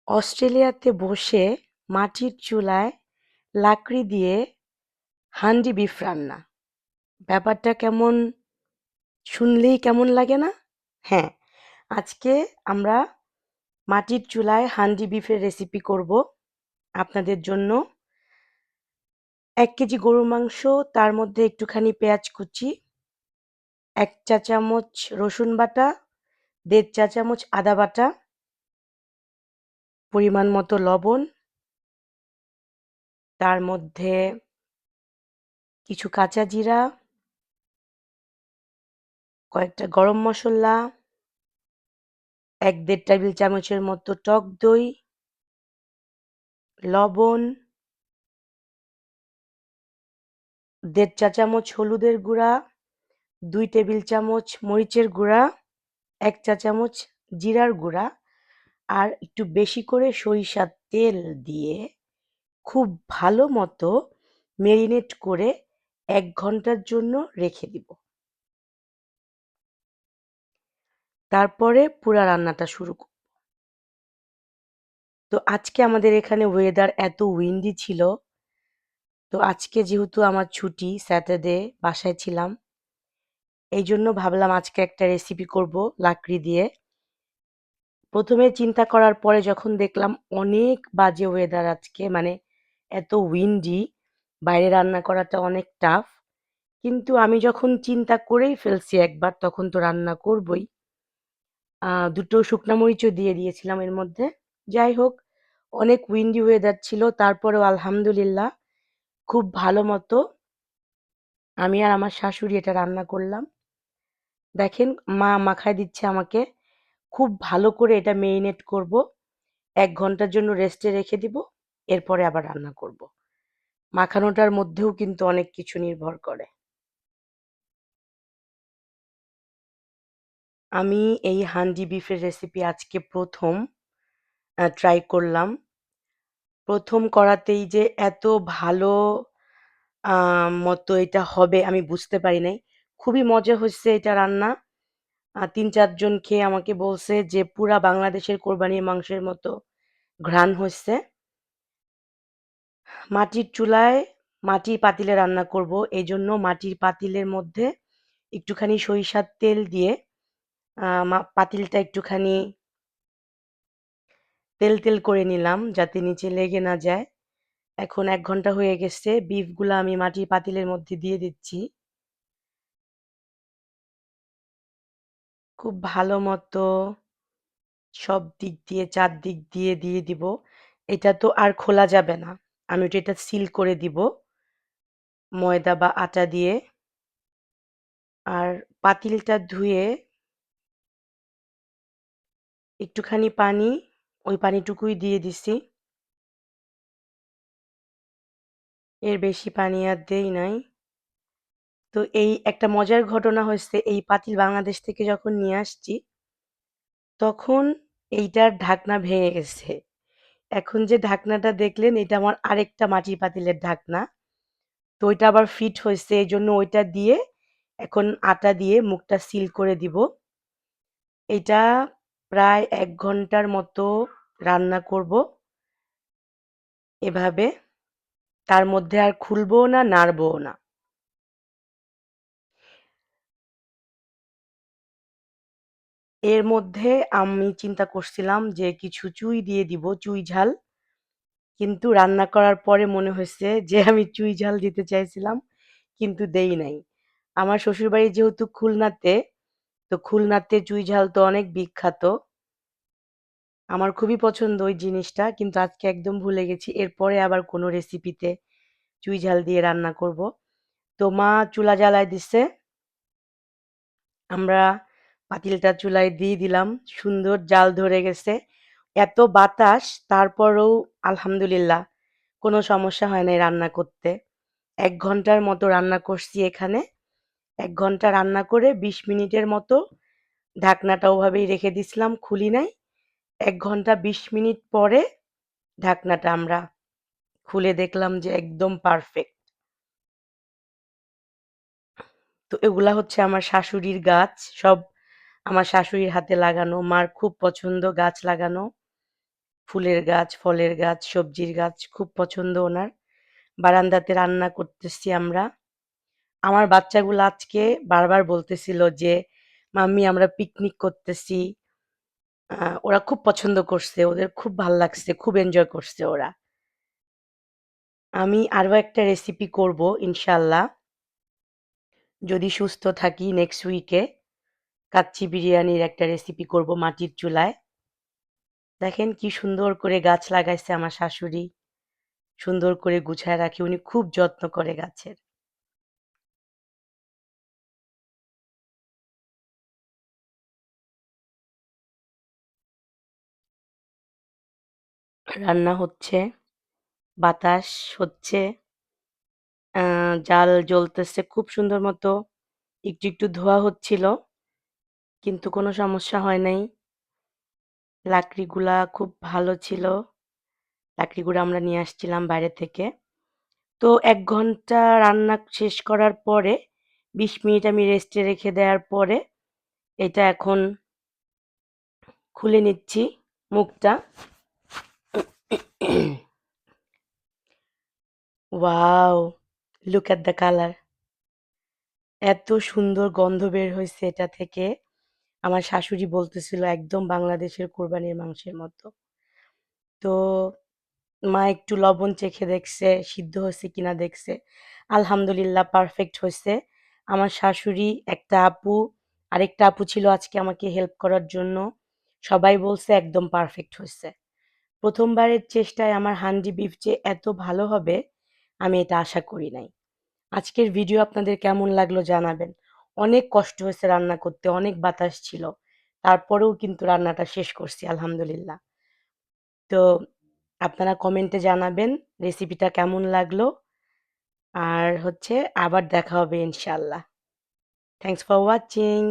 অস্ট্রেলিয়াতে বসে মাটির চুলায় লাকড়ি দিয়ে হান্ডি বিফ রান্না। ব্যাপারটা কেমন, শুনলেই কেমন লাগে না? হ্যাঁ, আজকে আমরা মাটির চুলায় হান্ডি বিফের রেসিপি করব আপনাদের জন্য। ১ কেজি গরুর মাংস, তার মধ্যে একটুখানি পেঁয়াজ কুচি, ১ চা চামচ রসুন বাটা, ১.৫ চা চামচ আদা বাটা, পরিমাণ মতো লবণ, তার মধ্যে কিছু কাঁচা জিরা, কয়েকটা গরম মসলা, ১-১.৫ টেবিল চামচের মতো টক দই, লবণ, ১.৫ চা চামচ হলুদের গুঁড়া, ২ টেবিল চামচ মরিচের গুঁড়া, ১ চা চামচ জিরার গুঁড়া আর একটু বেশি করে সরিষার তেল দিয়ে খুব ভালো মতো মেরিনেট করে ১ ঘন্টার জন্য রেখে দিব। তারপরে পুরা রান্নাটা শুরু করব। তো আজকে আমাদের এখানে ওয়েদার এত উইন্ডি ছিল, তো আজকে যেহেতু আমার ছুটি, স্যাটারডে বাসায় ছিলাম, এই জন্য ভাবলাম আজকে একটা রেসিপি করব লাকড়ি দিয়ে। প্রথমে চিন্তা করার পরে যখন দেখলাম অনেক বাজে ওয়েদার আজকে, মানে এত উইন্ডি, বাইরে রান্না করাটা অনেক টাফ। কিন্তু আমি যখন চিন্তা করেই ফেলছি একবার, তখন তো রান্না করবই। দুটো শুকনা মরিচও দিয়ে দিয়েছিলাম এর মধ্যে। যাই হোক, অনেক উইন্ডি ওয়েদার ছিল, তারপরেও আলহামদুলিল্লাহ খুব ভালো মতো আমি আর আমার শাশুড়ি এটা রান্না করলাম। দেখেন, মা মাখায় দিচ্ছে আমাকে। খুব ভালো করে এটা মেরিনেট করব, ১ ঘন্টার জন্য রেস্টে রেখে দিব, এরপরে আবার রান্না করব। মাখানোটার মধ্যেও কিন্তু অনেক কিছু নির্ভর করে। আমি এই হান্ডি বিফের রেসিপি আজকে প্রথম ট্রাই করলাম। প্রথম করাতেই যে এত ভালো মতো এটা হবে আমি বুঝতে পারি নাই। খুবই মজা হচ্ছে এটা রান্না। ৩-৪ জন খেয়ে আমাকে বলছে যে পুরা বাংলাদেশের কোরবানির মাংসের মতো ঘ্রাণ হচ্ছে। মাটির চুলায় মাটির পাতিলে রান্না করব, এজন্য মাটির পাতিলের মধ্যে একটুখানি সরিষার তেল দিয়ে পাতিলটা একটুখানি তেল তেল করে নিলাম যাতে নিচে লেগে না যায়। এখন ১ ঘন্টা হয়ে গেছে, বিফগুলা আমি মাটির পাতিলের মধ্যে দিয়ে দিচ্ছি। খুব ভালো মতো সব দিক দিয়ে, চারদিক দিয়ে দিয়ে দিব। এটা তো আর খোলা যাবে না, আমি তো এটা সিল করে দিব ময়দা বা আটা দিয়ে। আর পাতিলটা ধুয়ে একটুখানি পানি, ওই পানিটুকুই দিয়ে দিছি, এর বেশি পানি আর দেই নাই। তো এই একটা মজার ঘটনা হয়েছে, এই পাতিল বাংলাদেশ থেকে যখন নিয়ে আসছি তখন এইটার ঢাকনা ভেঙে গেছে। এখন যে ঢাকনাটা দেখলেন, এটা আমার আরেকটা মাটির পাতিলের ঢাকনা। তো ওইটা আবার ফিট হয়েছে, এই জন্য ওইটা দিয়ে এখন আটা দিয়ে মুখটা সিল করে দিব। এটা প্রায় ১ ঘন্টার মতো রান্না করব এভাবে, তার মধ্যে আর খুলবো না, নাড়বো না। এর মধ্যে আমি চিন্তা করছিলাম যে কিছু চুই দিয়ে দিব, চুই ঝাল। কিন্তু রান্না করার পরে মনে হয়েছে যে আমি চুই ঝাল দিতে চাইছিলাম, কিন্তু দেই নাই। আমার শ্বশুরবাড়ি যেহেতু খুলনাতে, তো খুলনাতে চুই ঝাল তো অনেক বিখ্যাত। আমার খুবই পছন্দ ওই জিনিসটা, কিন্তু আজকে একদম ভুলে গেছি। এরপরে আবার কোনো রেসিপিতে চুই ঝাল দিয়ে রান্না করব। তো মা চুলা জ্বালায় দিছে, আমরা পাতিলটা চুলায় দিয়ে দিলাম, সুন্দর জাল ধরে গেছে। এত বাতাস, তারপরেও আলহামদুলিল্লাহ কোনো সমস্যা হয় নাই রান্না করতে। ১ ঘন্টার মতো রান্না করছি এখানে। ১ ঘন্টা রান্না করে ২০ মিনিটের মতো ঢাকনাটা ওভাবেই রেখে দিছিলাম, খুলি নাই। ১ ঘন্টা ২০ মিনিট পরে ঢাকনাটা আমরা খুলে দেখলাম যে একদম পারফেক্ট। তো এগুলা হচ্ছে আমার শাশুড়ির গাছ, সব আমার শাশুড়ির হাতে লাগানো। মার খুব পছন্দ গাছ লাগানো। ফুলের গাছ, ফলের গাছ, সবজির গাছ খুব পছন্দ ওনার। বারান্দাতে রান্না করতেছি আমরা। আমার বাচ্চাগুলো আজকে বারবার বলতেছিল যে, "মাম্মি আমরা পিকনিক করতেছি।" ওরা খুব পছন্দ করছে। ওদের খুব ভাল লাগছে। খুব এনজয় করছে ওরা। আমি আরো একটা রেসিপি করব ইনশাআল্লাহ। যদি সুস্থ থাকি নেক্সট উইকে। কাচ্চি বিরিয়ানির একটা রেসিপি করব মাটির চুলায়। দেখেন কি সুন্দর করে গাছ লাগাইছে আমার শাশুড়ি। সুন্দর করে গুছায় রাখে। উনি খুব যত্ন করে গাছের। রান্না হচ্ছে, বাতাস হচ্ছে, জাল জ্বলতেছে খুব সুন্দর মতো। একটু, একটু ধোঁয়া হচ্ছিল, কিন্তু কোনো সমস্যা হয় নাই। লাকড়িগুলা খুব ভালো ছিল। লাকড়িগুলো আমরা নিয়ে আসছিলাম বাইরে থেকে। তো ১ ঘন্টা রান্না শেষ করার পরে ২০ মিনিট আমি রেস্টে রেখে দেওয়ার পরে এটা এখন খুলে নিচ্ছি মুখটা। Wow! Look at the colour. এত সুন্দর গন্ধ বের হইছে এটা থেকে। আমার শাশুড়ি বলতেছিল একদম বাংলাদেশের কোরবানির মাংসের মতো। তো মা একটু লবণ চেখে দেখছে, সিদ্ধ হয়েছে কিনা দেখছে। আলহামদুলিল্লাহ পারফেক্ট হইছে। আমার শাশুড়ি, একটা আপু, আরেকটা আপু ছিল আজকে আমাকে হেল্প করার জন্য। সবাই বলছে একদম পারফেক্ট হইছে। ১ম বারের চেষ্টায় আমার হান্ডি বিফ যে এত ভালো হবে, আমি এটা আশা করি নাই। আজকের ভিডিও আপনাদের কেমন লাগলো জানাবেন। অনেক কষ্ট হয়েছে রান্না করতে, অনেক বাতাস ছিল। তারপরেও কিন্তু রান্নাটা শেষ করছি আলহামদুলিল্লাহ। তো আপনারা কমেন্টে জানাবেন রেসিপিটা কেমন লাগলো। আর হচ্ছে আবার দেখা হবে ইনশাআল্লাহ। Thanks for watching.